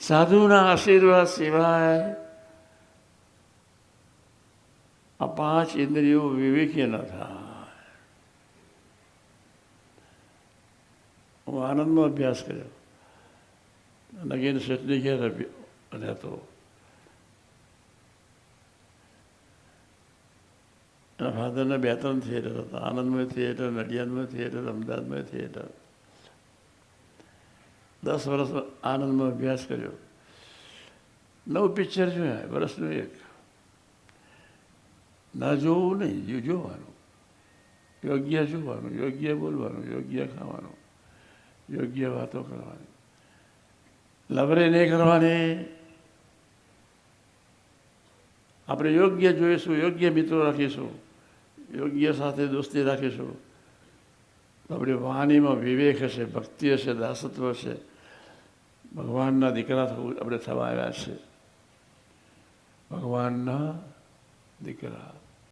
સાધુના આશીર્વાદ સિવાય આ 5 ઇન્દ્રિયો વિવેકી ન થાય. હું આનંદમાં અભ્યાસ કર્યો. નગીન શેઠની ઘેર રહેતો. એના ફાધરના 2-3 થિયેટર હતા. આનંદમય થિયેટર, નડિયાદમય થિયેટર, અમદાવાદમય થિયેટર. 10 વર્ષ આનંદમાં અભ્યાસ કર્યો. 9 પિક્ચર જોયા, વર્ષનું 1. ના જોવું નહીં, જોવાનું. યોગ્ય જોવાનું, યોગ્ય બોલવાનું, યોગ્ય ખાવાનું, યોગ્ય વાતો કરવાની, લવરે નહીં કરવાની. આપણે યોગ્ય જોઈશું, યોગ્ય મિત્રો રાખીશું, યોગ્ય સાથે દોસ્તી રાખીશું, આપણી વાણીમાં વિવેક હશે, ભક્તિ હશે, દાસત્વ હશે. ભગવાનના દીકરા આપણે થવા આવ્યા છે. ભગવાનના દીકરા.